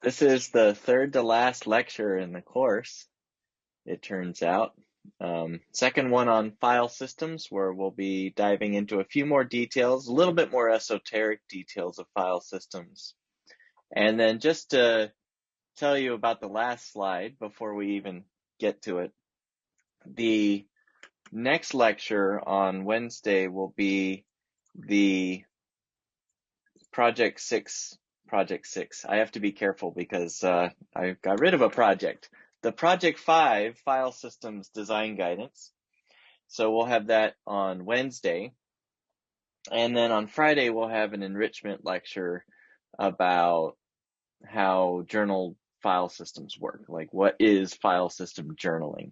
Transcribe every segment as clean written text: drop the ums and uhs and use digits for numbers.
This is the third to last lecture in the course, it turns out. Second one on file systems, where we'll be diving into a few more details, a little bit more esoteric details of file systems. And then just to tell you about the last slide before we even get to it, the next lecture on Wednesday will be the Project 6. I have to be careful because I got rid of a project. The Project 5 File Systems Design Guidance. So we'll have that on Wednesday. And then on Friday, we'll have an enrichment lecture about how journal file systems work. Like, what is file system journaling?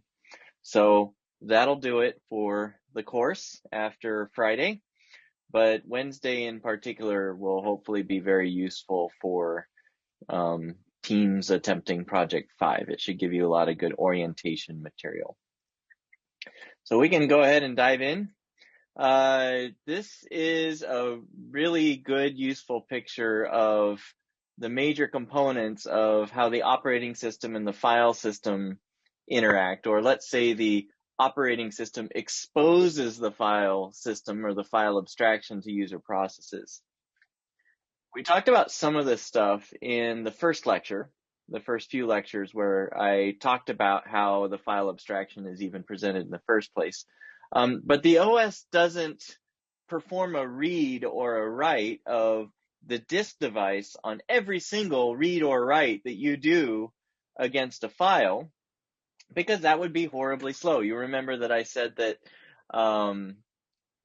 So that'll do it for the course after Friday. But Wednesday in particular will hopefully be very useful for teams attempting Project 5. It should give you a lot of good orientation material. So we can go ahead and dive in. This is a really good, useful picture of the major components of how the operating system and the file system interact, or let's say the operating system exposes the file system or the file abstraction to user processes. We talked about some of this stuff in the first lecture, the first few lectures, where I talked about how the file abstraction is even presented in the first place. But the OS doesn't perform a read or a write of the disk device on every single read or write that you do against a file, because that would be horribly slow. You remember that I said that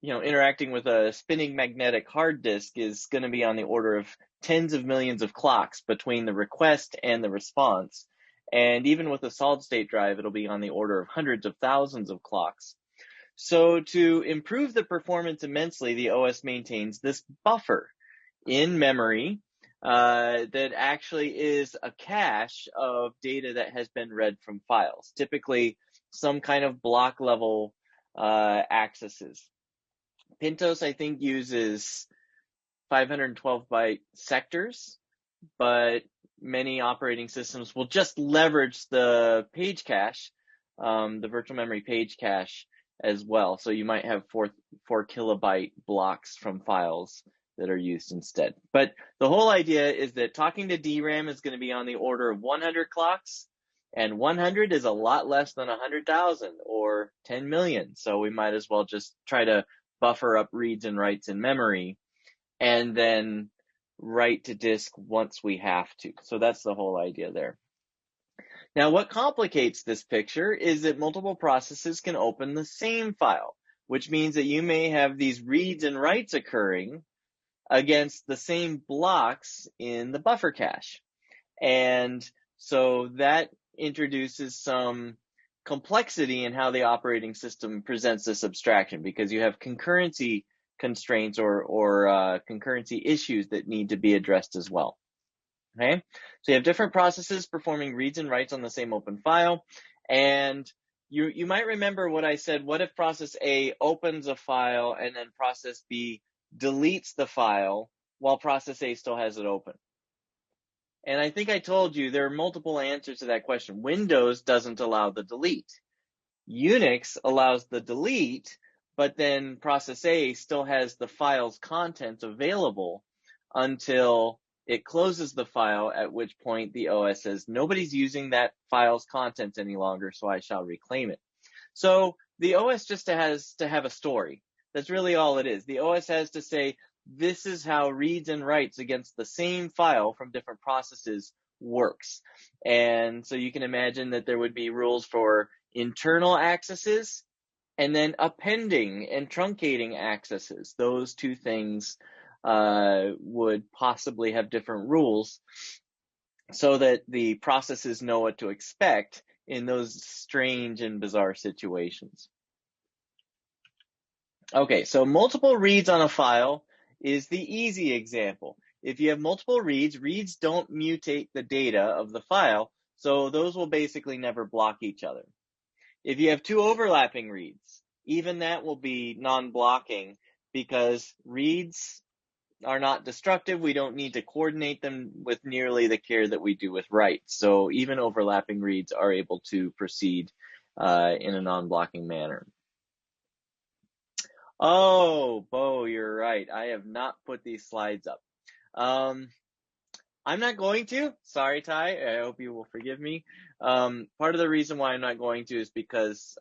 interacting with a spinning magnetic hard disk is going to be on the order of tens of millions of clocks between the request and the response. And even with a solid state drive, it'll be on the order of hundreds of thousands of clocks. So to improve the performance immensely, the OS maintains this buffer in memory that actually is a cache of data that has been read from files, typically some kind of block level accesses. Pintos, I think, uses 512 byte sectors, but many operating systems will just leverage the page cache, the virtual memory page cache as well. So you might have four kilobyte blocks from files that are used instead. But the whole idea is that talking to DRAM is going to be on the order of 100 clocks, and 100 is a lot less than 100,000 or 10 million. So we might as well just try to buffer up reads and writes in memory and then write to disk once we have to. So that's the whole idea there. Now, what complicates this picture is that multiple processes can open the same file, which means that you may have these reads and writes occurring against the same blocks in the buffer cache. And so that introduces some complexity in how the operating system presents this abstraction, because you have concurrency constraints or concurrency issues that need to be addressed as well. Okay, so you have different processes performing reads and writes on the same open file, and you might remember what I said. What if process A opens a file and then process B deletes the file while process A still has it open? And I think I told you there are multiple answers to that question. Windows doesn't allow the delete. Unix allows the delete, but then process A still has the file's contents available until it closes the file, at which point the OS says, nobody's using that file's contents any longer, so I shall reclaim it. So the OS just has to have a story. That's really all it is. The OS has to say, this is how reads and writes against the same file from different processes works. And so you can imagine that there would be rules for internal accesses and then appending and truncating accesses. Those two things would possibly have different rules so that the processes know what to expect in those strange and bizarre situations. Okay, so multiple reads on a file is the easy example. If you have multiple reads, reads don't mutate the data of the file, so those will basically never block each other. If you have two overlapping reads, even that will be non-blocking, because reads are not destructive. We don't need to coordinate them with nearly the care that we do with writes. So even overlapping reads are able to proceed in a non-blocking manner. Oh, Bo, you're right. I have not put these slides up. I'm not going to. Sorry, Ty. I hope you will forgive me. Part of the reason why I'm not going to is because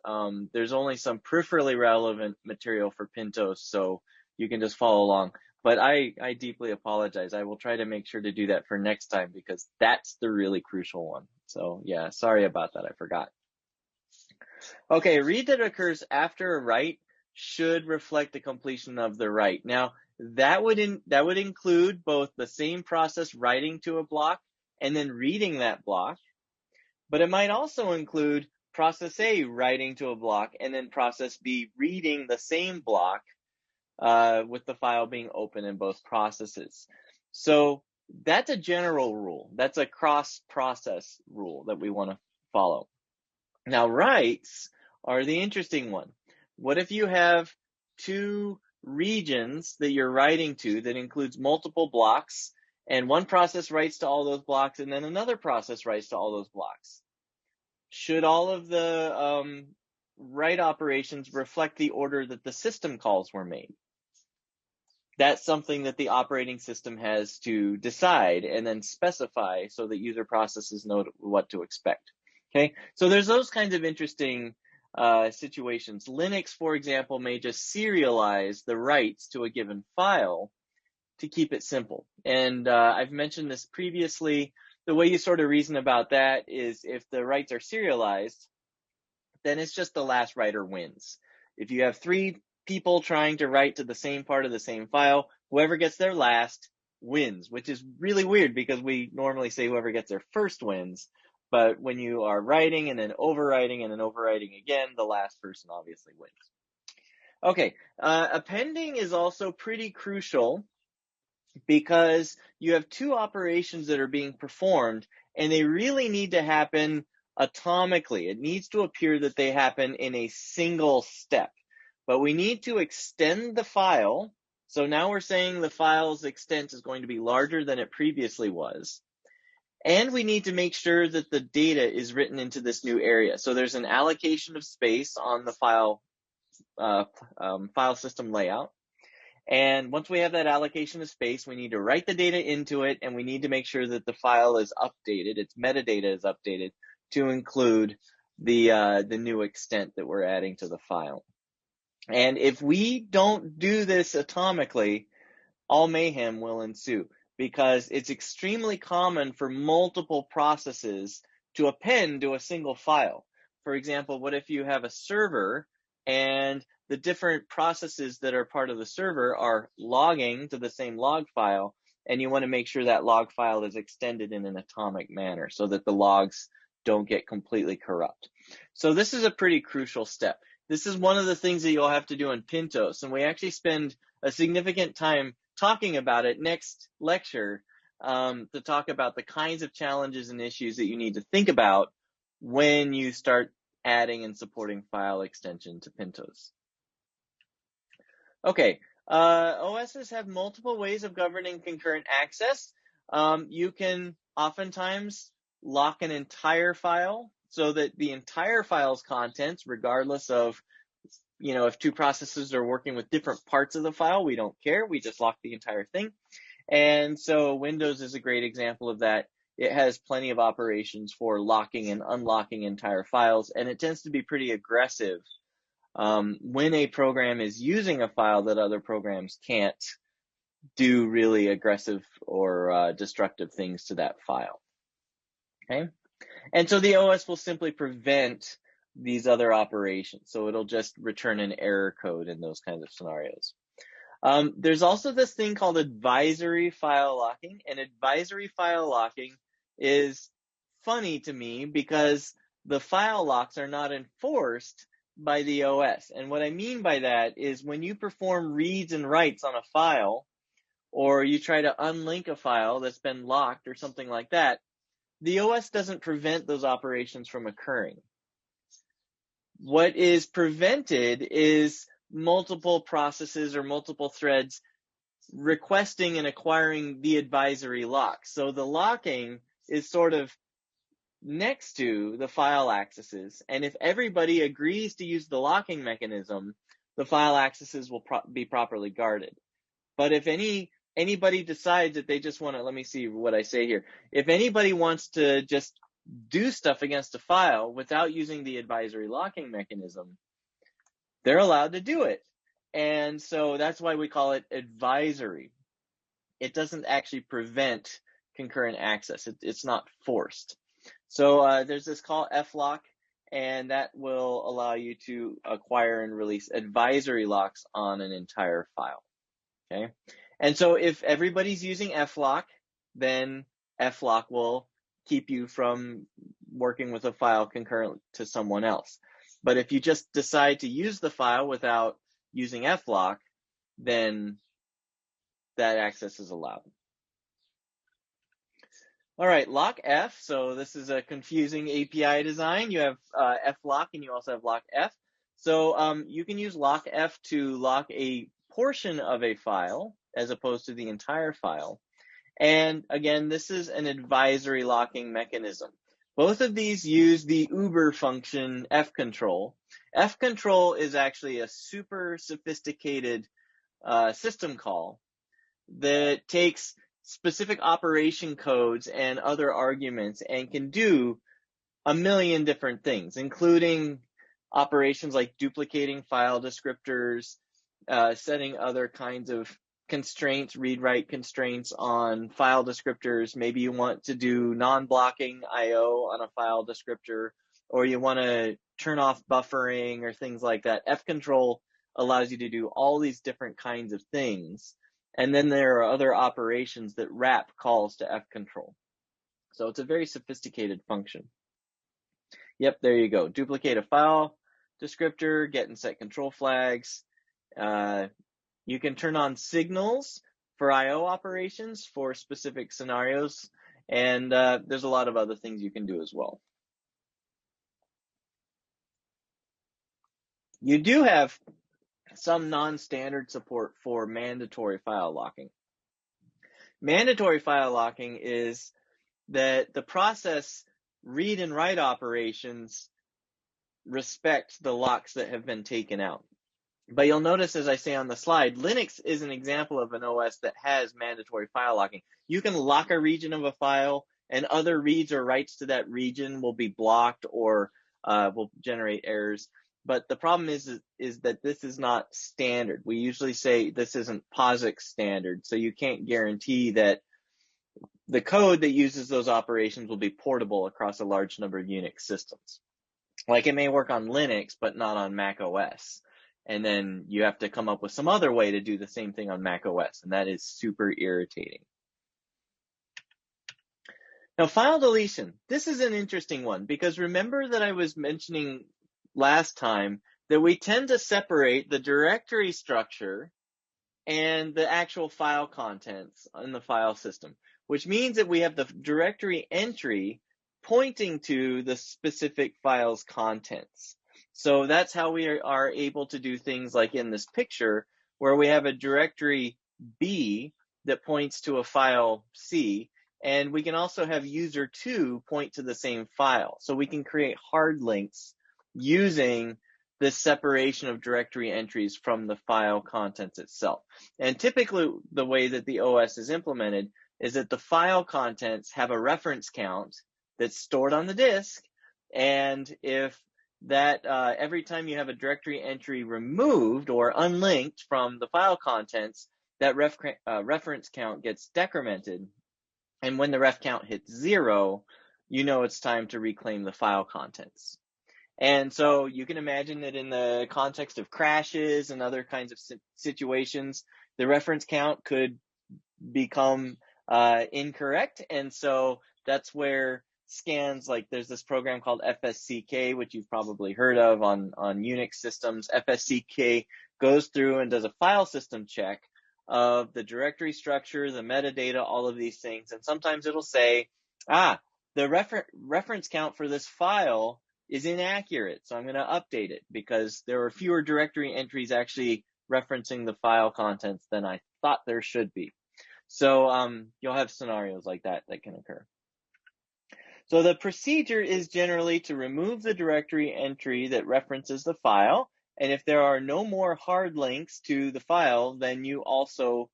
there's only some peripherally relevant material for Pintos, so you can just follow along. But I deeply apologize. I will try to make sure to do that for next time because that's the really crucial one. So yeah, sorry about that. I forgot. Okay, a read that occurs after a write should reflect the completion of the write. Now, that would include both the same process writing to a block and then reading that block, but it might also include process A writing to a block and then process B reading the same block with the file being open in both processes. So that's a general rule. That's a cross-process rule that we want to follow. Now, writes are the interesting one. What if you have two regions that you're writing to that includes multiple blocks, and one process writes to all those blocks, and then another process writes to all those blocks? Should all of the write operations reflect the order that the system calls were made? That's something that the operating system has to decide and then specify so that user processes know what to expect. Okay, so there's those kinds of interesting situations. Linux, for example, may just serialize the writes to a given file to keep it simple. And I've mentioned this previously. The way you sort of reason about that is if the writes are serialized, then it's just the last writer wins. If you have three people trying to write to the same part of the same file, whoever gets there last wins, which is really weird because we normally say whoever gets there first wins. But when you are writing and then overwriting again, the last person obviously wins. Okay, appending is also pretty crucial because you have two operations that are being performed and they really need to happen atomically. It needs to appear that they happen in a single step, but we need to extend the file. So now we're saying the file's extent is going to be larger than it previously was. And we need to make sure that the data is written into this new area. So there's an allocation of space on the file system layout. And once we have that allocation of space, we need to write the data into it, and we need to make sure that the file is updated, its metadata is updated to include the new extent that we're adding to the file. And if we don't do this atomically, all mayhem will ensue, because it's extremely common for multiple processes to append to a single file. For example, what if you have a server and the different processes that are part of the server are logging to the same log file, and you want to make sure that log file is extended in an atomic manner so that the logs don't get completely corrupt. So this is a pretty crucial step. This is one of the things that you'll have to do in Pintos, and we actually spend a significant time talking about it next lecture to talk about the kinds of challenges and issues that you need to think about when you start adding and supporting file extension to Pintos. Okay, OSs have multiple ways of governing concurrent access. You can oftentimes lock an entire file so that the entire file's contents, regardless of, if two processes are working with different parts of the file, we don't care. We just lock the entire thing. And so Windows is a great example of that. It has plenty of operations for locking and unlocking entire files, and it tends to be pretty aggressive when a program is using a file that other programs can't do really aggressive or destructive things to that file. Okay, and so the OS will simply prevent these other operations. So it'll just return an error code in those kinds of scenarios. There's also this thing called advisory file locking, and advisory file locking is funny to me because the file locks are not enforced by the OS. And what I mean by that is when you perform reads and writes on a file, or you try to unlink a file that's been locked or something like that, the OS doesn't prevent those operations from occurring. What is prevented is multiple processes or multiple threads requesting and acquiring the advisory lock. So the locking is sort of next to the file accesses, and if everybody agrees to use the locking mechanism, the file accesses will be properly guarded. But if anybody decides that they just want to, let me see what I say here. If anybody wants to just do stuff against a file without using the advisory locking mechanism, they're allowed to do it. And so that's why we call it advisory. It doesn't actually prevent concurrent access. It's not forced. So there's this call flock, and that will allow you to acquire and release advisory locks on an entire file. Okay, and so if everybody's using flock, then flock will keep you from working with a file concurrent to someone else. But if you just decide to use the file without using flock, then that access is allowed. All right, lock F. So this is a confusing API design. You have flock and you also have lock F. So you can use lock F to lock a portion of a file as opposed to the entire file. And again, this is an advisory locking mechanism. Both of these use the Uber function fcontrol. Fcontrol is actually a super sophisticated system call that takes specific operation codes and other arguments and can do a million different things, including operations like duplicating file descriptors, setting other kinds of constraints, read-write constraints on file descriptors. Maybe you want to do non-blocking I/O on a file descriptor, or you want to turn off buffering or things like that. Fcontrol allows you to do all these different kinds of things. And then there are other operations that wrap calls to fcontrol. So it's a very sophisticated function. Yep, there you go. Duplicate a file descriptor, get and set control flags. You can turn on signals for I/O operations for specific scenarios, and there's a lot of other things you can do as well. You do have some non-standard support for mandatory file locking. Mandatory file locking is that the process read and write operations respect the locks that have been taken out. But you'll notice, as I say on the slide, Linux is an example of an OS that has mandatory file locking. You can lock a region of a file, and other reads or writes to that region will be blocked or will generate errors. But the problem is that this is not standard. We usually say this isn't POSIX standard, so you can't guarantee that the code that uses those operations will be portable across a large number of Unix systems. Like it may work on Linux, but not on Mac OS. And then you have to come up with some other way to do the same thing on Mac OS, and that is super irritating. Now, file deletion. This is an interesting one, because remember that I was mentioning last time that we tend to separate the directory structure and the actual file contents in the file system, which means that we have the directory entry pointing to the specific file's contents. So that's how we are able to do things like in this picture, where we have a directory B that points to a file C, and we can also have user2 point to the same file. So we can create hard links using this separation of directory entries from the file contents itself. And typically the way that the OS is implemented is that the file contents have a reference count that's stored on the disk, and if that every time you have a directory entry removed or unlinked from the file contents, that reference count gets decremented. And when the ref count hits 0, you know it's time to reclaim the file contents. And so you can imagine that in the context of crashes and other kinds of situations, the reference count could become incorrect. And so that's where scans, like there's this program called FSCK, which you've probably heard of on Unix systems. FSCK goes through and does a file system check of the directory structure, the metadata, all of these things. And sometimes it'll say, the reference count for this file is inaccurate, so I'm going to update it because there are fewer directory entries actually referencing the file contents than I thought there should be. So you'll have scenarios like that can occur. So the procedure is generally to remove the directory entry that references the file. And if there are no more hard links to the file, then you also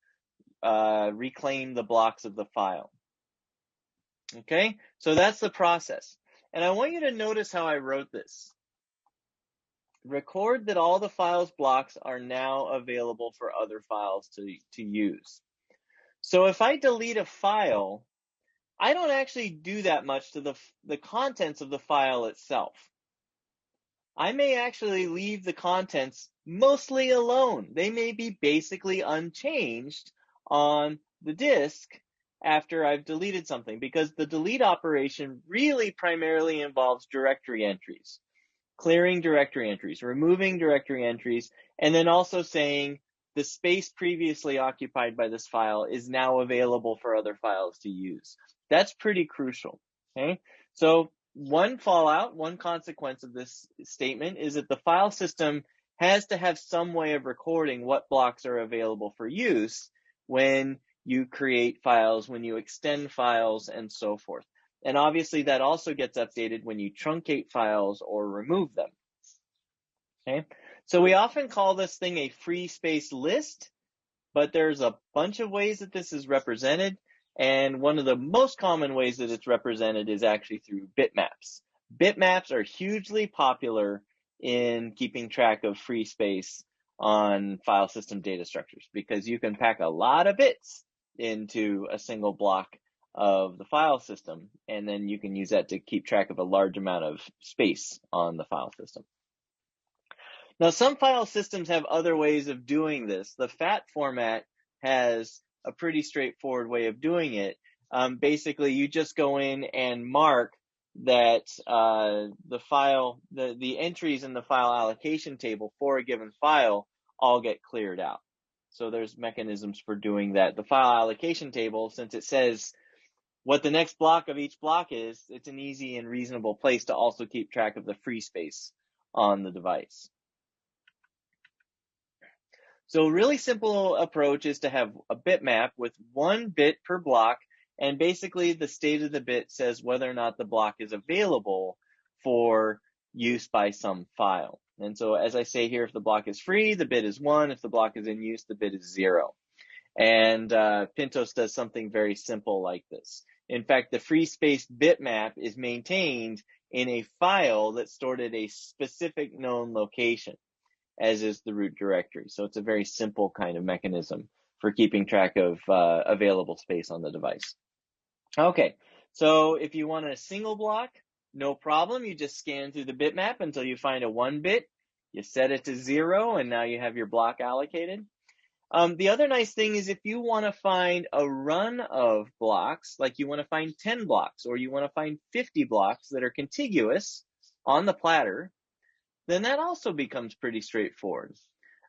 reclaim the blocks of the file. Okay, so that's the process. And I want you to notice how I wrote this. Record that all the file's blocks are now available for other files to use. So if I delete a file, I don't actually do that much to the contents of the file itself. I may actually leave the contents mostly alone. They may be basically unchanged on the disk after I've deleted something, because the delete operation really primarily involves directory entries, clearing directory entries, removing directory entries, and then also saying the space previously occupied by this file is now available for other files to use. That's pretty crucial, okay? So one fallout, one consequence of this statement is that the file system has to have some way of recording what blocks are available for use when you create files, when you extend files, and so forth. And obviously that also gets updated when you truncate files or remove them. Okay, so we often call this thing a free space list, but there's a bunch of ways that this is represented. And one of the most common ways that it's represented is actually through bitmaps. Bitmaps are hugely popular in keeping track of free space on file system data structures, because you can pack a lot of bits into a single block of the file system, and then you can use that to keep track of a large amount of space on the file system. Now, some file systems have other ways of doing this. The FAT format has a pretty straightforward way of doing it. Basically, you just go in and mark that the entries in the file allocation table for a given file all get cleared out. So there's mechanisms for doing that. The file allocation table, since it says what the next block of each block is, it's an easy and reasonable place to also keep track of the free space on the device. So a really simple approach is to have a bitmap with 1 bit per block, and basically the state of the bit says whether or not the block is available for use by some file. And so as I say here, if the block is free, the bit is 1. If the block is in use, the bit is 0. And Pintos does something very simple like this. In fact, the free space bitmap is maintained in a file that's stored at a specific known location, as is the root directory. So it's a very simple kind of mechanism for keeping track of available space on the device. Okay, so if you want a single block, no problem. You just scan through the bitmap until you find a 1 bit. You set it to 0, and now you have your block allocated. The other nice thing is if you want to find a run of blocks, like you want to find 10 blocks or you want to find 50 blocks that are contiguous on the platter, then that also becomes pretty straightforward.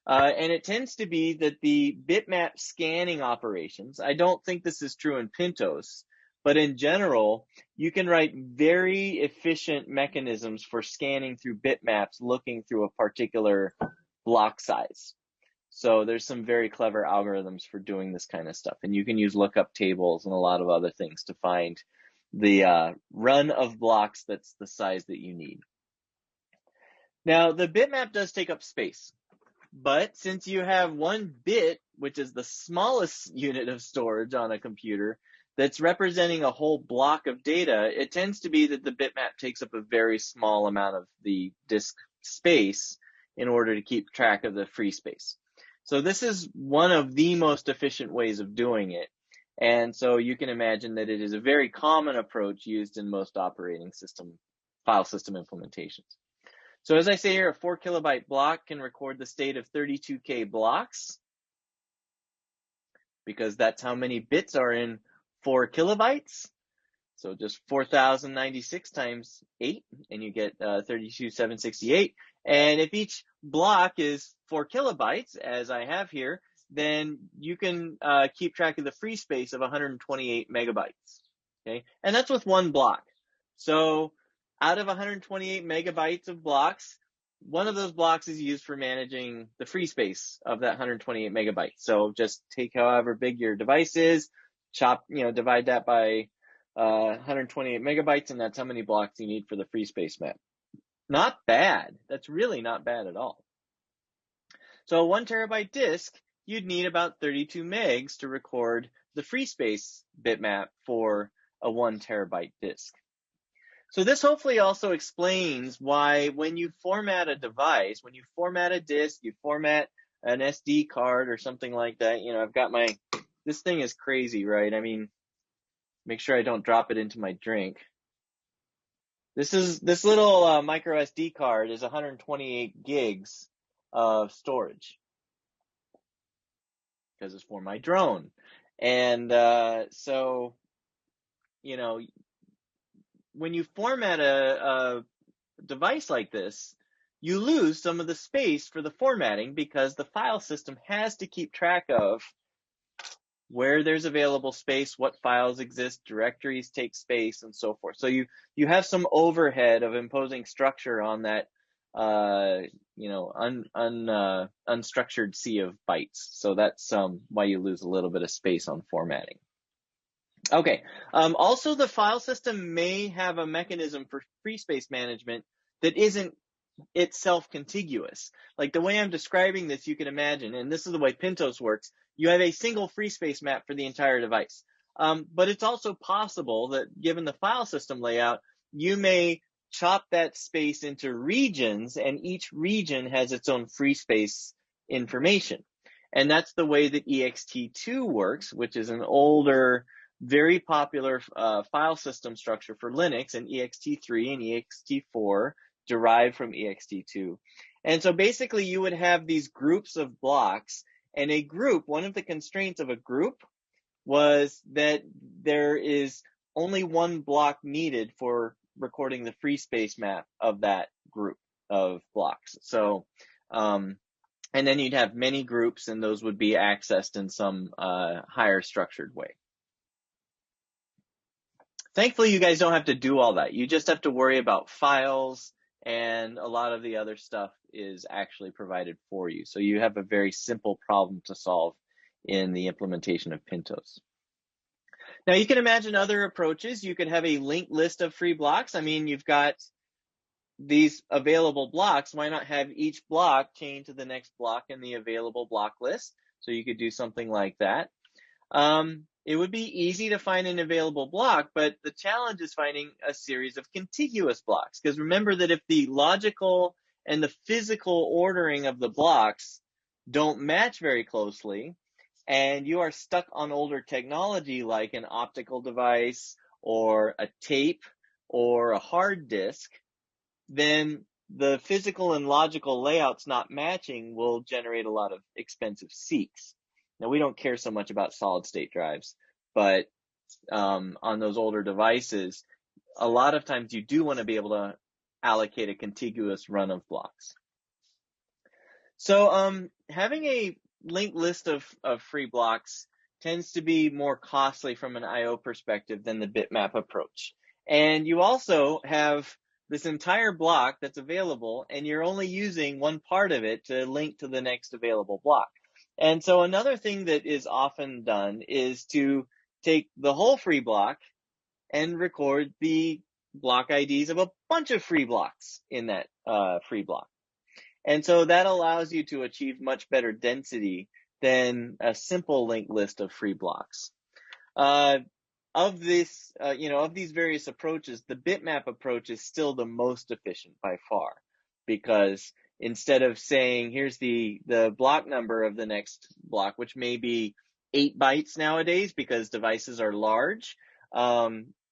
And it tends to be that the bitmap scanning operations, I don't think this is true in Pintos, but in general, you can write very efficient mechanisms for scanning through bitmaps looking through a particular block size. So there's some very clever algorithms for doing this kind of stuff. And you can use lookup tables and a lot of other things to find the run of blocks that's the size that you need. Now, the bitmap does take up space, but since you have 1 bit, which is the smallest unit of storage on a computer, that's representing a whole block of data, it tends to be that the bitmap takes up a very small amount of the disk space in order to keep track of the free space. So this is one of the most efficient ways of doing it. And so you can imagine that it is a very common approach used in most operating system, file system implementations. So as I say here, a 4 kilobyte block can record the state of 32K blocks, because that's how many bits are in 4 kilobytes. So just 4,096 times 8, and you get 32,768. And if each block is 4 kilobytes, as I have here, then you can keep track of the free space of 128 megabytes. Okay, and that's with 1 block. So out of 128 megabytes of blocks, one of those blocks is used for managing the free space of that 128 megabytes. So just take however big your device is, divide that by 128 megabytes, and that's how many blocks you need for the free space map. Not bad. That's really not bad at all. So a 1 terabyte disk, you'd need about 32 megs to record the free space bitmap for a 1 terabyte disk. So this hopefully also explains why when you format a device, when you format a disk, you format an SD card or something like that, I've got this thing is crazy, right? I mean, make sure I don't drop it into my drink. This little micro SD card is 128 gigs of storage because it's for my drone. And so, when you format a device like this, you lose some of the space for the formatting because the file system has to keep track of where there's available space, what files exist, directories take space, and so forth. So you have some overhead of imposing structure on that unstructured sea of bytes. So that's why you lose a little bit of space on formatting. Okay. Also, the file system may have a mechanism for free space management that isn't itself contiguous. Like the way I'm describing this, you can imagine, and this is the way Pintos works, you have a single free space map for the entire device. But it's also possible that given the file system layout, you may chop that space into regions, and each region has its own free space information. And that's the way that ext2 works, which is an older, very popular file system structure for Linux, and ext3 and ext4 derived from ext2. And so basically you would have these groups of blocks, and a group, one of the constraints of a group was that there is only one block needed for recording the free space map of that group of blocks. So, and then you'd have many groups, and those would be accessed in some higher structured way. Thankfully, you guys don't have to do all that. You just have to worry about files, and a lot of the other stuff is actually provided for you. So you have a very simple problem to solve in the implementation of Pintos. Now you can imagine other approaches. You could have a linked list of free blocks. I mean, you've got these available blocks. Why not have each block chained to the next block in the available block list? So you could do something like that. It would be easy to find an available block, but the challenge is finding a series of contiguous blocks. Because remember that if the logical and the physical ordering of the blocks don't match very closely, and you are stuck on older technology like an optical device or a tape or a hard disk, then the physical and logical layouts not matching will generate a lot of expensive seeks. Now, we don't care so much about solid state drives, but on those older devices, a lot of times you do want to be able to allocate a contiguous run of blocks. So having a linked list of free blocks tends to be more costly from an I/O perspective than the bitmap approach. And you also have this entire block that's available, and you're only using one part of it to link to the next available block. And so another thing that is often done is to take the whole free block and record the block IDs of a bunch of free blocks in that free block. And so that allows you to achieve much better density than a simple linked list of free blocks. Of these various approaches, the bitmap approach is still the most efficient by far, because instead of saying, here's the block number of the next block, which may be 8 bytes nowadays because devices are large,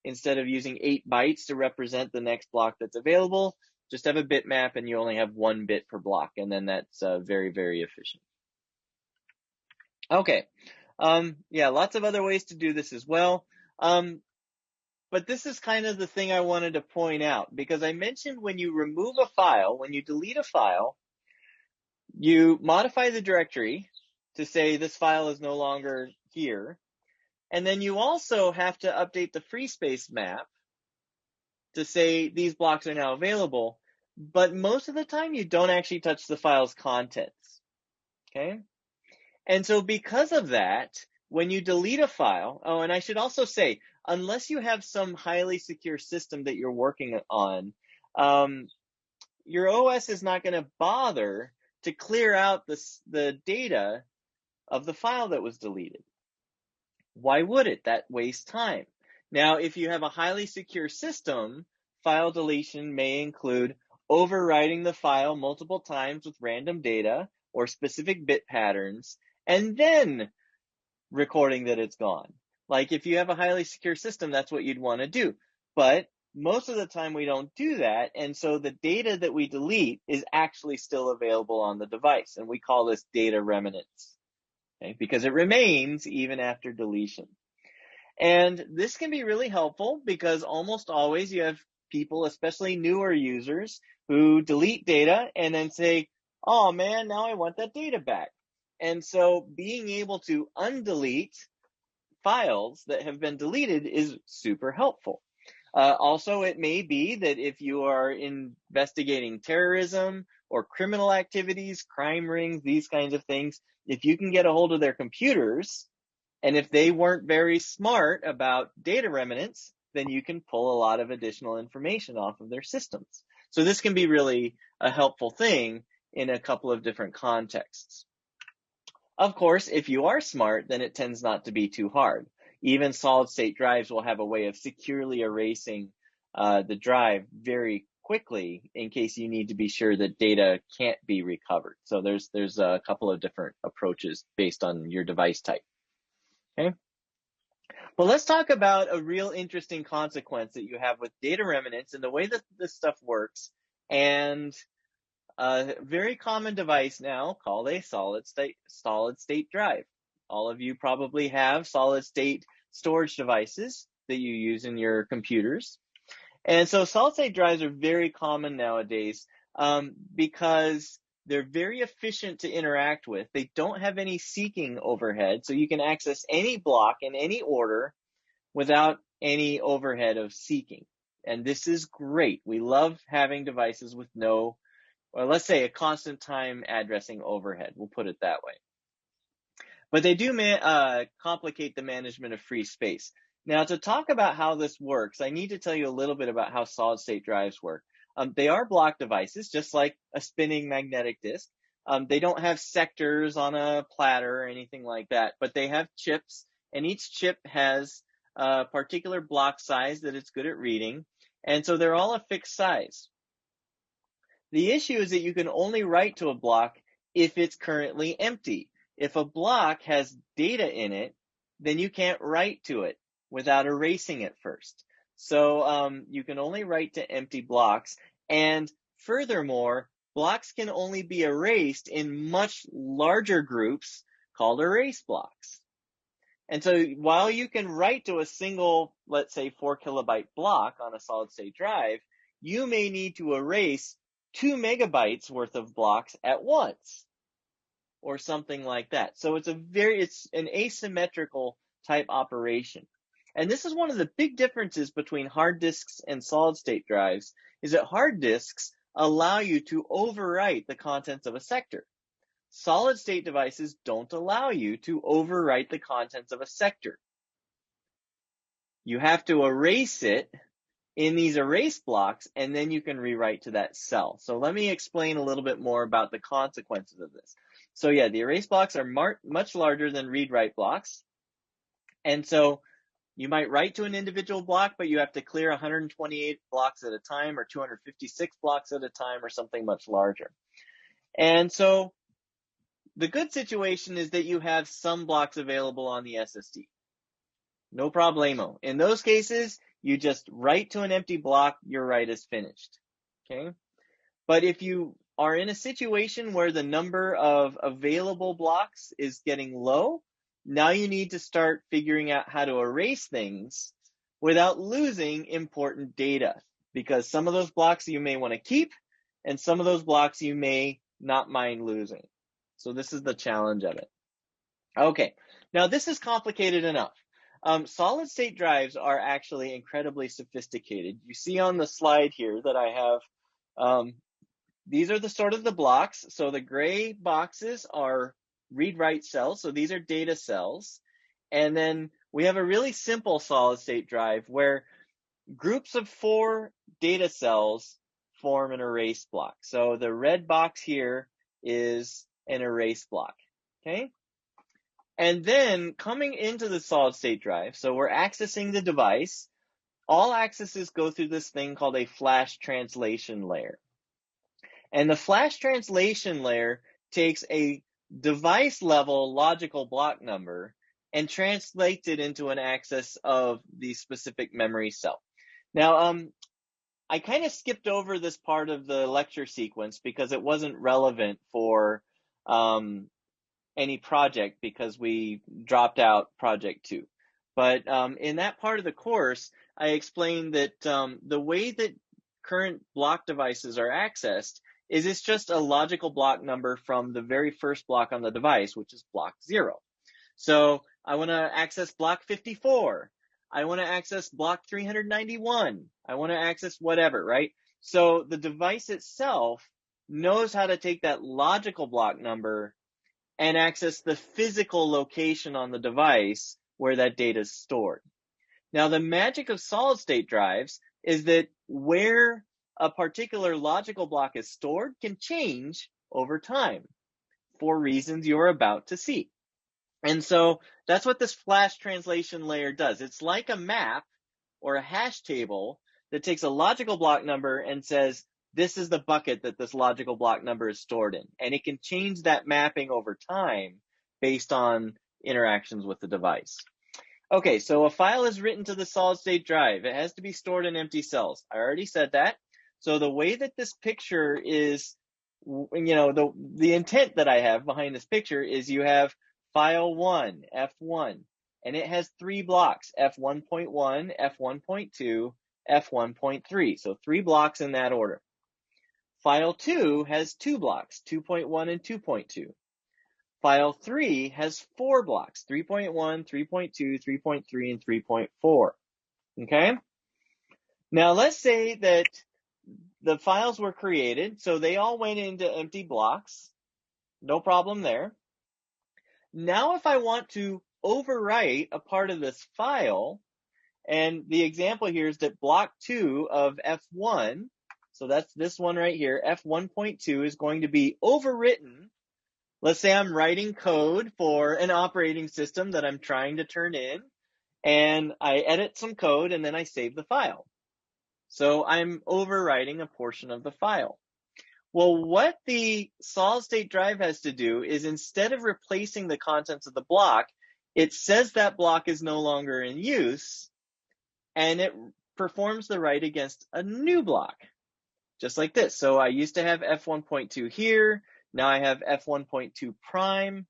instead of using 8 bytes to represent the next block that's available, just have a bitmap and you only have 1 bit per block, and then that's very, very efficient. Okay, yeah, lots of other ways to do this as well. But this is kind of the thing I wanted to point out, because I mentioned when you remove a file, when you delete a file, you modify the directory to say this file is no longer here. And then you also have to update the free space map to say these blocks are now available. but most of the time you don't actually touch the file's contents, okay? And so because of that, when you delete a file, oh, and I should also say, unless you have some highly secure system that you're working on, your OS is not going to bother to clear out the data of the file that was deleted. Why would it? That wastes time. Now, if you have a highly secure system, file deletion may include overwriting the file multiple times with random data or specific bit patterns, and then recording that it's gone. Like if you have a highly secure system, that's what you'd want to do. But most of the time we don't do that. And so the data that we delete is actually still available on the device. And we call this data remnants, okay? Because it remains even after deletion. And this can be really helpful because almost always you have people, especially newer users, who delete data and then say, oh man, now I want that data back. And so being able to undelete files that have been deleted is super helpful. Also, it may be that if you are investigating terrorism or criminal activities, crime rings, these kinds of things, if you can get a hold of their computers, and if they weren't very smart about data remnants, then you can pull a lot of additional information off of their systems. So this can be really a helpful thing in a couple of different contexts. Of course, if you are smart, then it tends not to be too hard. Even solid-state drives will have a way of securely erasing the drive very quickly in case you need to be sure that data can't be recovered. So there's a couple of different approaches based on your device type. Okay. Well, let's talk about a real interesting consequence that you have with data remnants and the way that this stuff works, and a very common device now called a solid state drive. All of you probably have solid state storage devices that you use in your computers. And so solid state drives are very common nowadays because they're very efficient to interact with. They don't have any seeking overhead, so you can access any block in any order without any overhead of seeking. And this is great. We love having devices with no, or let's say a constant time addressing overhead. We'll put it that way. But they do complicate the management of free space. Now, to talk about how this works, I need to tell you a little bit about how solid-state drives work. They are block devices, just like a spinning magnetic disk. They don't have sectors on a platter or anything like that, but they have chips, and each chip has a particular block size that it's good at reading, and so they're all a fixed size. The issue is that you can only write to a block if it's currently empty. If a block has data in it, then you can't write to it without erasing it first. So you can only write to empty blocks. And furthermore, blocks can only be erased in much larger groups called erase blocks. And so while you can write to a single, let's say 4 kilobyte block on a solid state drive, you may need to erase 2 megabytes worth of blocks at once, or something like that. So it's an asymmetrical type operation. And this is one of the big differences between hard disks and solid state drives, is that hard disks allow you to overwrite the contents of a sector. Solid state devices don't allow you to overwrite the contents of a sector. You have to erase it in these erase blocks, and then you can rewrite to that cell. So let me explain a little bit more about the consequences of this. So yeah, the erase blocks are much larger than read-write blocks. And so you might write to an individual block, but you have to clear 128 blocks at a time or 256 blocks at a time or something much larger. And so the good situation is that you have some blocks available on the SSD. No problemo. In those cases, you just write to an empty block, your write is finished, okay? But if you are in a situation where the number of available blocks is getting low, now you need to start figuring out how to erase things without losing important data, because some of those blocks you may want to keep, and some of those blocks you may not mind losing. So this is the challenge of it. Okay, now this is complicated enough. Solid state drives are actually incredibly sophisticated. You see on the slide here that I have these are the sort of the blocks. So the gray boxes are read-write cells. So these are data cells. And then we have a really simple solid state drive where groups of 4 data cells form an erase block. So the red box here is an erase block, okay? And then coming into the solid state drive, so we're accessing the device, all accesses go through this thing called a flash translation layer. And the flash translation layer takes a device level logical block number and translates it into an access of the specific memory cell. Now, I kind of skipped over this part of the lecture sequence because it wasn't relevant for any project because we dropped out project 2. But in that part of the course, I explained that the way that current block devices are accessed is it's just a logical block number from the very first block on the device, which is block 0. So I want to access block 54. I want to access block 391. I want to access whatever, right? So the device itself knows how to take that logical block number and access the physical location on the device where that data is stored. Now, the magic of solid state drives is that where a particular logical block is stored can change over time for reasons you're about to see. And so that's what this flash translation layer does. It's like a map or a hash table that takes a logical block number and says, this is the bucket that this logical block number is stored in. And it can change that mapping over time based on interactions with the device. Okay, so a file is written to the solid state drive. It has to be stored in empty cells. I already said that. So the way that this picture is, the intent that I have behind this picture is you have file 1, F1, and it has 3 blocks, F1.1, F1.2, F1.3. So 3 blocks in that order. File 2 has 2 blocks, 2.1 and 2.2. File 3 has 4 blocks, 3.1, 3.2, 3.3, and 3.4. Okay? Now let's say that the files were created, so they all went into empty blocks. No problem there. Now if I want to overwrite a part of this file, and the example here is that block 2 of F1, so that's this one right here, F1.2 is going to be overwritten. Let's say I'm writing code for an operating system that I'm trying to turn in, and I edit some code and then I save the file. So I'm overwriting a portion of the file. Well, what the solid state drive has to do is instead of replacing the contents of the block, it says that block is no longer in use, and it performs the write against a new block, just like this. So I used to have F1.2 here. Now I have F1.2 prime,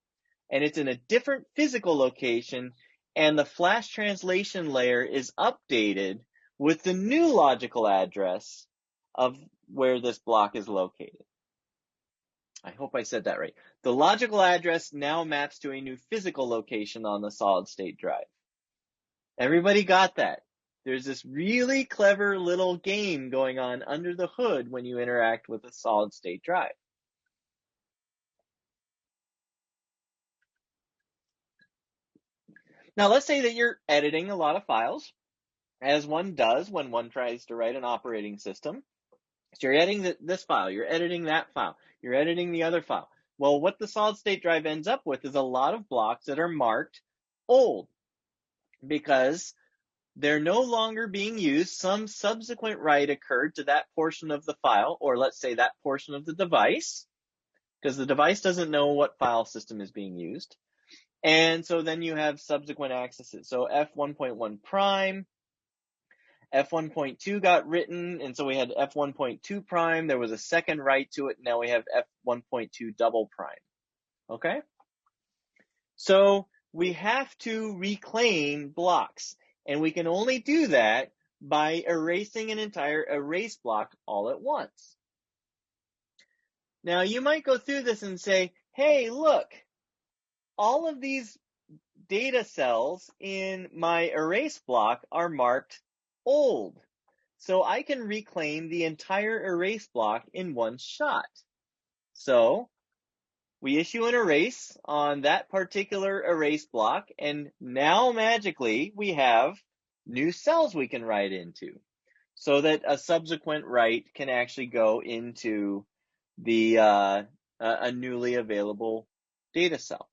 and it's in a different physical location, and the flash translation layer is updated with the new logical address of where this block is located. I hope I said that right. The logical address now maps to a new physical location on the solid state drive. Everybody got that? There's this really clever little game going on under the hood when you interact with a solid state drive. Now, let's say that you're editing a lot of files, as one does when one tries to write an operating system. So you're editing this file, you're editing that file, you're editing the other file. Well, what the solid state drive ends up with is a lot of blocks that are marked old because they're no longer being used. Some subsequent write occurred to that portion of the file, or let's say that portion of the device, because the device doesn't know what file system is being used. And so then you have subsequent accesses. So F1.1 prime, F1.2 got written, and so we had F1.2 prime. There was a second write to it. Now we have F1.2 double prime. Okay? So we have to reclaim blocks, and we can only do that by erasing an entire erase block all at once. Now you might go through this and say, hey, look, all of these data cells in my erase block are marked old. so I can reclaim the entire erase block in one shot. So we issue an erase on that particular erase block, and now magically we have new cells we can write into, so that a subsequent write can actually go into the a newly available data cell.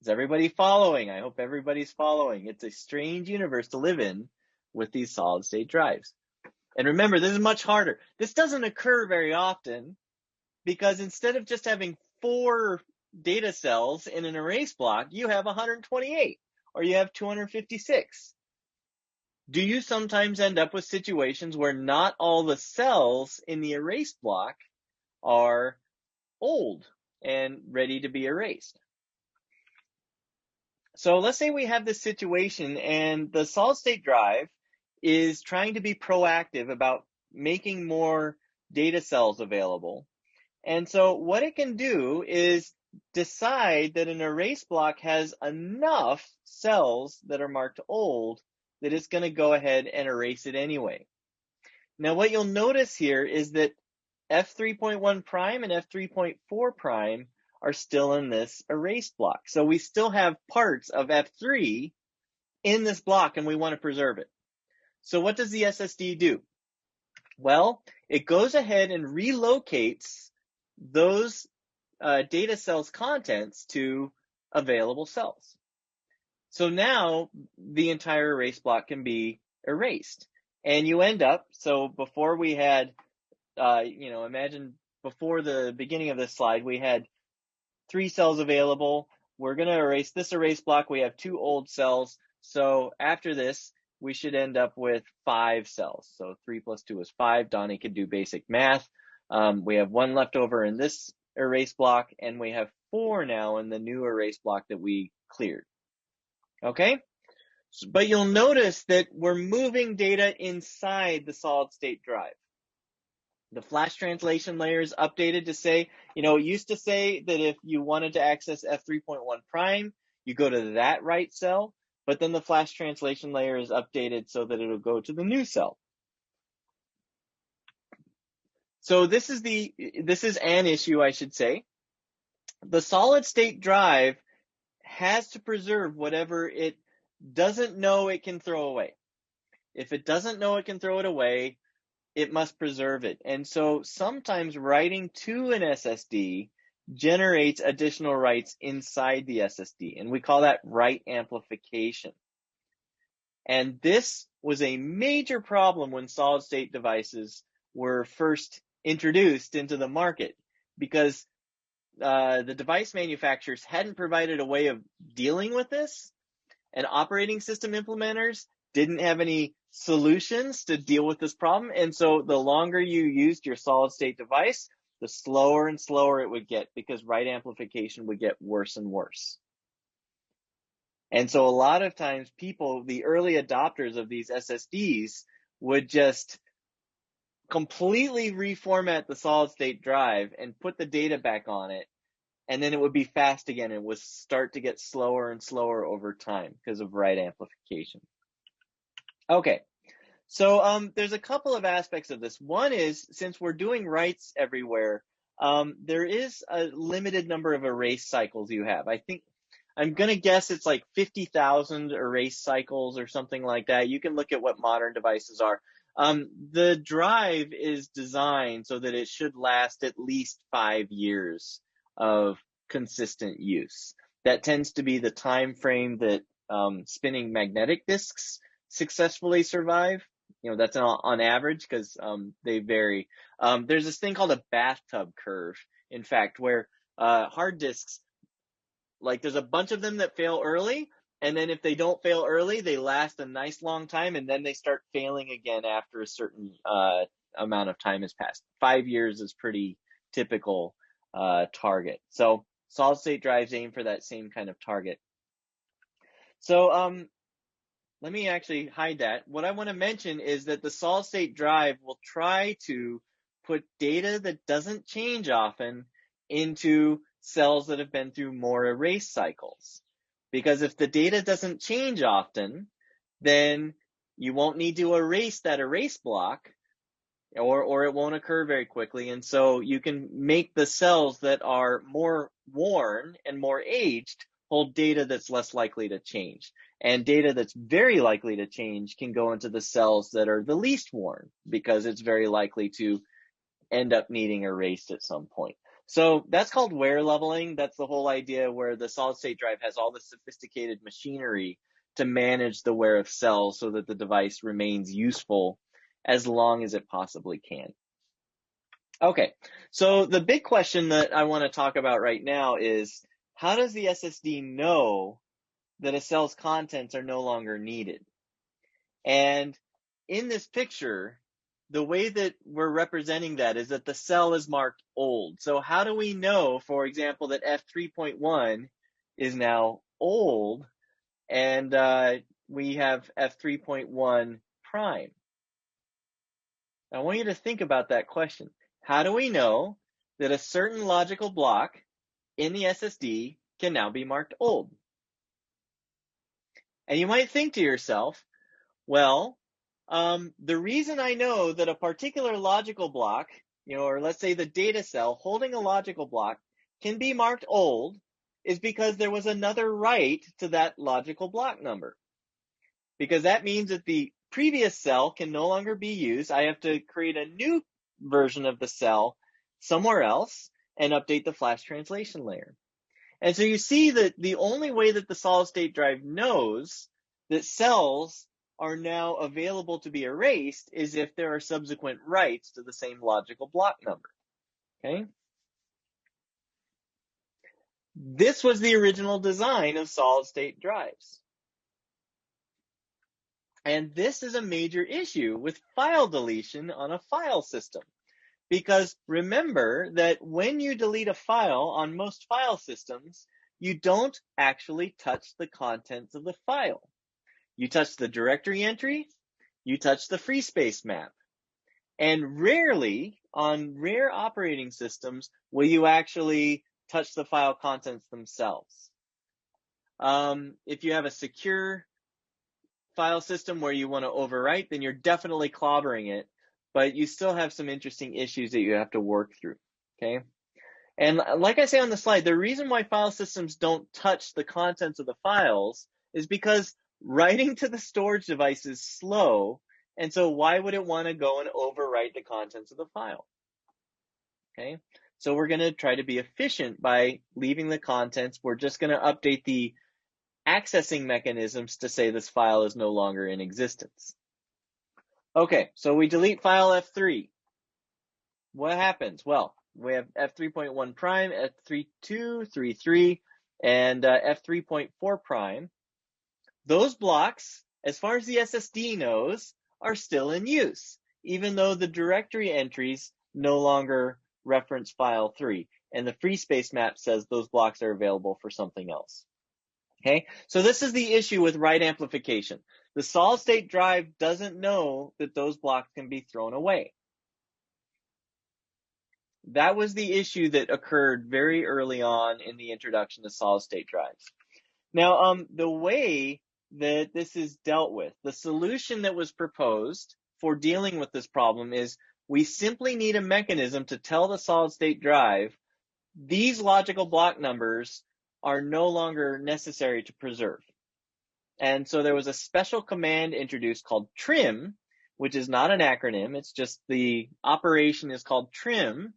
Is everybody following? I hope everybody's following. It's a strange universe to live in with these solid state drives. And remember, this is much harder. This doesn't occur very often, because instead of just having 4 data cells in an erase block, you have 128 or you have 256. Do you sometimes end up with situations where not all the cells in the erase block are old and ready to be erased? So let's say we have this situation and the solid state drive is trying to be proactive about making more data cells available. And so what it can do is decide that an erase block has enough cells that are marked old that it's going to go ahead and erase it anyway. Now, what you'll notice here is that F3.1 prime and F3.4 prime are still in this erase block. So we still have parts of F3 in this block and we want to preserve it. So what does the SSD do? Well, it goes ahead and relocates those data cells' contents to available cells. So now the entire erase block can be erased. And you end up, so before we had, imagine before the beginning of this slide, we had 3 cells available. We're going to erase this erase block. We have 2 old cells. So after this, we should end up with 5 cells. So 3 plus 2 is 5. Donnie could do basic math. We have 1 left over in this erase block, and we have 4 now in the new erase block that we cleared. Okay? But you'll notice that we're moving data inside the solid state drive. The flash translation layer is updated to say, it used to say that if you wanted to access F3.1 prime, you go to that right cell, but then the flash translation layer is updated so that it'll go to the new cell. So this is an issue, I should say. The solid state drive has to preserve whatever it doesn't know it can throw away. If it doesn't know it can throw it away, it must preserve it. And so sometimes writing to an SSD generates additional writes inside the SSD, and we call that write amplification. And this was a major problem when solid state devices were first introduced into the market, because the device manufacturers hadn't provided a way of dealing with this, and operating system implementers didn't have any solutions to deal with this problem. And so the longer you used your solid state device, the slower and slower it would get, because write amplification would get worse and worse. And so a lot of times people, the early adopters of these SSDs, would just completely reformat the solid state drive and put the data back on it, and then it would be fast again. It would start to get slower and slower over time because of write amplification. Okay, so there's a couple of aspects of this. One is, since we're doing writes everywhere, there is a limited number of erase cycles you have. I'm going to guess it's like 50,000 erase cycles or something like that. You can look at what modern devices are. The drive is designed so that it should last at least 5 years of consistent use. That tends to be the time frame that spinning magnetic disks successfully survive. That's on average, because they vary. There's this thing called a bathtub curve, in fact, where hard disks, like, there's a bunch of them that fail early, and then if they don't fail early, they last a nice long time, and then they start failing again after a certain amount of time has passed. 5 years is pretty typical target. So solid state drives aim for that same kind of target. So let me actually hide that. What I want to mention is that the solid state drive will try to put data that doesn't change often into cells that have been through more erase cycles. Because if the data doesn't change often, then you won't need to erase that erase block, or it won't occur very quickly. And so you can make the cells that are more worn and more aged hold data that's less likely to change. And data that's very likely to change can go into the cells that are the least worn, because it's very likely to end up needing erased at some point. So that's called wear leveling. That's the whole idea, where the solid state drive has all the sophisticated machinery to manage the wear of cells so that the device remains useful as long as it possibly can. Okay, so the big question that I want to talk about right now is, how does the SSD know that a cell's contents are no longer needed? And in this picture, the way that we're representing that is that the cell is marked old. So how do we know, for example, that F3.1 is now old and we have F3.1 prime? I want you to think about that question. How do we know that a certain logical block in the SSD can now be marked old? And you might think to yourself, well, the reason I know that a particular logical block, or let's say the data cell holding a logical block can be marked old is because there was another write to that logical block number. Because that means that the previous cell can no longer be used. I have to create a new version of the cell somewhere else and update the flash translation layer. And so you see that the only way that the solid state drive knows that cells are now available to be erased is if there are subsequent writes to the same logical block number. Okay? This was the original design of solid state drives. And this is a major issue with file deletion on a file system. Because remember that when you delete a file on most file systems, you don't actually touch the contents of the file. You touch the directory entry, you touch the free space map. And rarely, on rare operating systems, will you actually touch the file contents themselves. If you have a secure file system where you want to overwrite, then you're definitely clobbering it, but you still have some interesting issues that you have to work through, okay? And like I say on the slide, the reason why file systems don't touch the contents of the files is because writing to the storage device is slow, and so why would it want to go and overwrite the contents of the file? Okay, so we're going to try to be efficient by leaving the contents. We're just going to update the accessing mechanisms to say this file is no longer in existence. Okay, so we delete file F3. What happens? Well, we have F3.1 prime, F3.2, 3.3, and F3.4 prime. Those blocks, as far as the SSD knows, are still in use, even though the directory entries no longer reference file 3, and the free space map says those blocks are available for something else. Okay, so this is the issue with write amplification. The solid state drive doesn't know that those blocks can be thrown away. That was the issue that occurred very early on in the introduction to solid state drives. Now, the way that this is dealt with, the solution that was proposed for dealing with this problem is we simply need a mechanism to tell the solid state drive these logical block numbers are no longer necessary to preserve. And so there was a special command introduced called trim, which is not an acronym. It's just the operation is called trim.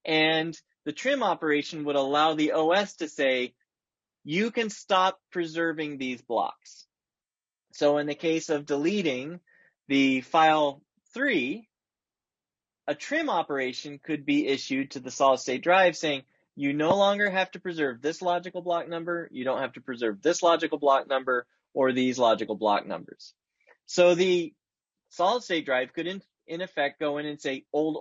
And the trim operation would allow the OS to say, you can stop preserving these blocks. So in the case of deleting the file 3, a trim operation could be issued to the solid state drive saying, you no longer have to preserve this logical block number, you don't have to preserve this logical block number, or these logical block numbers. So the solid state drive could in effect go in and say old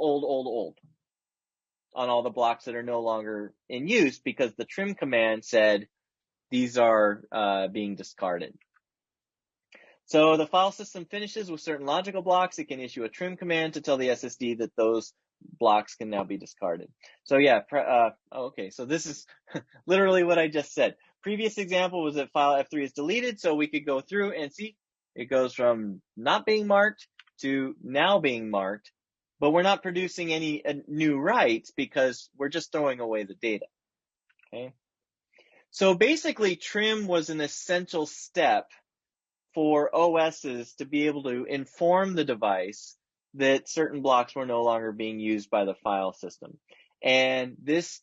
on all the blocks that are no longer in use because the trim command said these are being discarded. So the file system finishes with certain logical blocks. It can issue a trim command to tell the SSD that those blocks can now be discarded. So yeah, okay, so this is literally what I just said. Previous example was that file F3 is deleted, so we could go through and see It goes from not being marked to now being marked, but we're not producing any new writes because we're just throwing away the data, okay? So basically, trim was an essential step for OSs to be able to inform the device that certain blocks were no longer being used by the file system. And this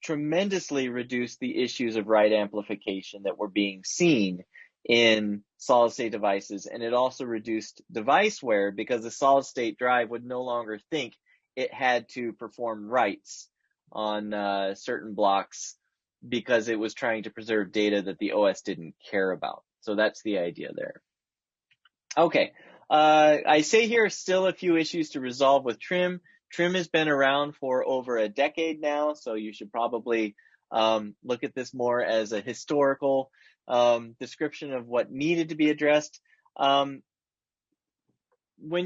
tremendously reduced the issues of write amplification that were being seen in solid state devices. And it also reduced device wear because the solid state drive would no longer think it had to perform writes on certain blocks because it was trying to preserve data that the OS didn't care about. So that's the idea there. Okay, I say here still a few issues to resolve with trim. Trim has been around for over a decade now, so you should probably look at this more as a historical description of what needed to be addressed. When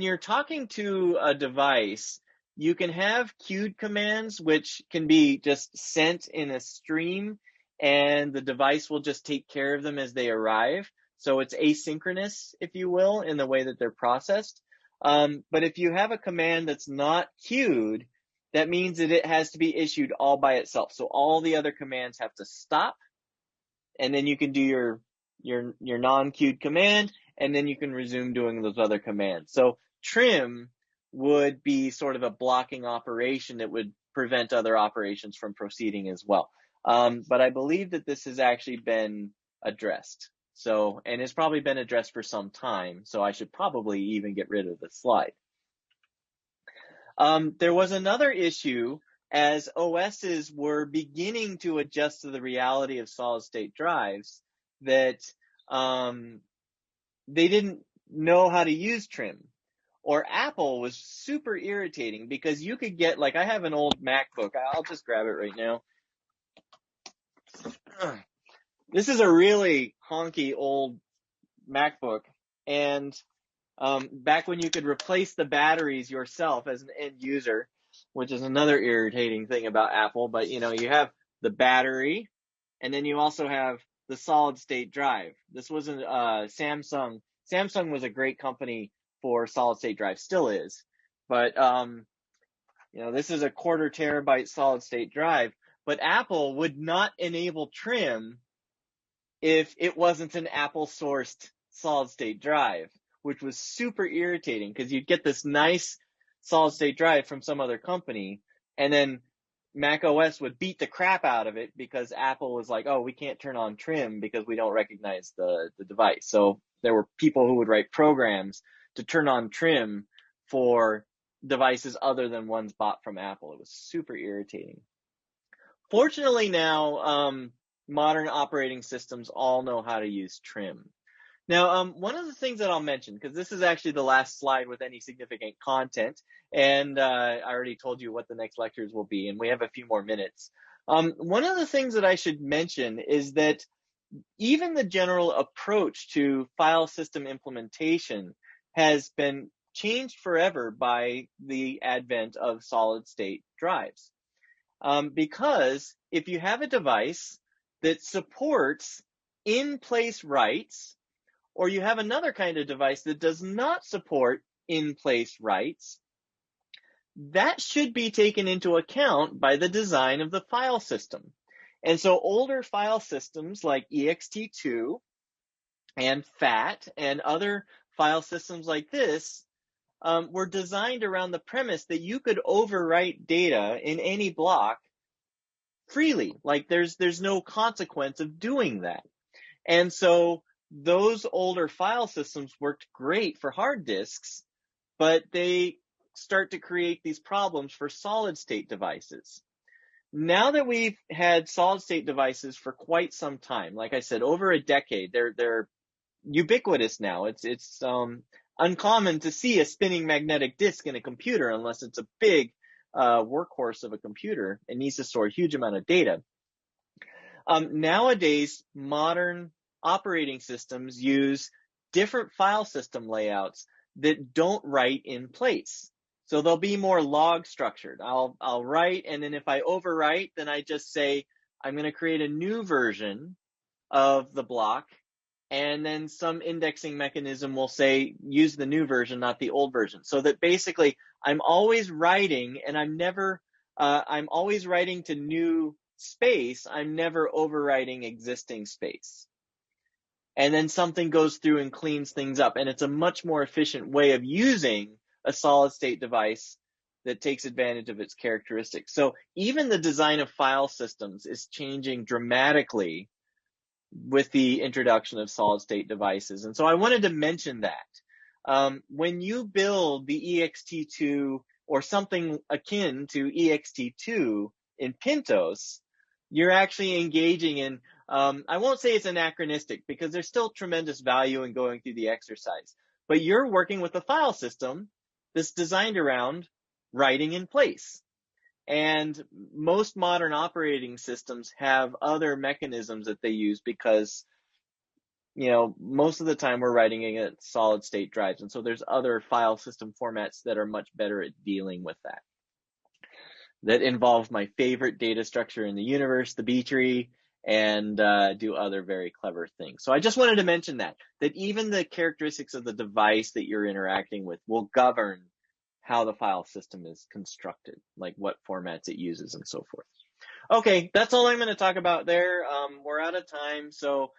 you're talking to a device, you can have queued commands, which can be just sent in a stream, and the device will just take care of them as they arrive. So it's asynchronous, if you will, in the way that they're processed. But if you have a command that's not queued, that means that it has to be issued all by itself. So all the other commands have to stop, and then you can do your non-queued command, and then you can resume doing those other commands. So trim would be sort of a blocking operation that would prevent other operations from proceeding as well. But I believe that this has actually been addressed. So, and it's probably been addressed for some time, so I should probably even get rid of the slide. There was another issue as OSs were beginning to adjust to the reality of solid state drives that they didn't know how to use trim. Or Apple was super irritating because you could get, like I have an old MacBook. I'll just grab it right now. This is a really honky old MacBook. And back when you could replace the batteries yourself as an end user, which is another irritating thing about Apple, but you know, you have the battery and then you also have the solid state drive. This wasn't Samsung. Samsung was a great company for solid state drive, still is, but you know, this is a 1/4 terabyte solid state drive, but Apple would not enable trim if it wasn't an Apple sourced solid state drive, which was super irritating because you'd get this nice solid state drive from some other company, and then Mac OS would beat the crap out of it because Apple was like, oh, we can't turn on trim because we don't recognize the device. So there were people who would write programs to turn on trim for devices other than ones bought from Apple. It was super irritating. Fortunately now, modern operating systems all know how to use trim. Now, one of the things that I'll mention, because this is actually the last slide with any significant content, and I already told you what the next lectures will be, and we have a few more minutes. One of the things that I should mention is that even the general approach to file system implementation has been changed forever by the advent of solid state drives. Because if you have a device that supports in-place writes, or you have another kind of device that does not support in-place writes, that should be taken into account by the design of the file system. And so older file systems like ext2 and FAT and other file systems like this were designed around the premise that you could overwrite data in any block freely. Like there's no consequence of doing that. And so those older file systems worked great for hard disks, but they start to create these problems for solid state devices. Now that we've had solid state devices for quite some time, like I said, over a decade, they're ubiquitous now. It's uncommon to see a spinning magnetic disk in a computer unless it's a big workhorse of a computer. It needs to store a huge amount of data. Nowadays, modern operating systems use different file system layouts that don't write in place. So they'll be more log structured. I'll write, and then if I overwrite, then I just say, I'm going to create a new version of the block, and then some indexing mechanism will say use the new version, not the old version. So that basically I'm always writing, and I'm always writing to new space. I'm never overwriting existing space. And then something goes through and cleans things up. And it's a much more efficient way of using a solid state device that takes advantage of its characteristics. So even the design of file systems is changing dramatically with the introduction of solid state devices. And so I wanted to mention that. When you build the ext2 or something akin to ext2 in Pintos, you're actually engaging in, I won't say it's anachronistic because there's still tremendous value in going through the exercise, but you're working with a file system that's designed around writing in place. And most modern operating systems have other mechanisms that they use because, most of the time we're writing in solid state drives. And so there's other file system formats that are much better at dealing with that involve my favorite data structure in the universe, the B tree, and do other very clever things. So I just wanted to mention that even the characteristics of the device that you're interacting with will govern how the file system is constructed, like what formats it uses and so forth. Okay, that's all I'm going to talk about there. We're out of time. So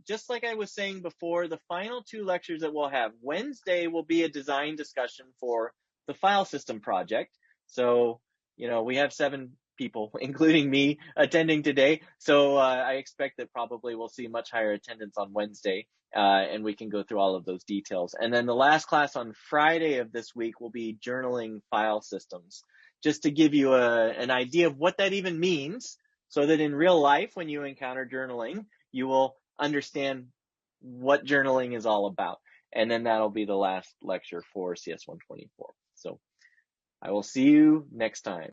just like I was saying before, the final 2 lectures that we'll have, Wednesday will be a design discussion for the file system project. So, we have 7 people, including me, attending today. So I expect that probably we'll see much higher attendance on Wednesday, and we can go through all of those details. And then the last class on Friday of this week will be journaling file systems, just to give you an idea of what that even means, so that in real life, when you encounter journaling, you will understand what journaling is all about. And then that'll be the last lecture for CS124. So I will see you next time.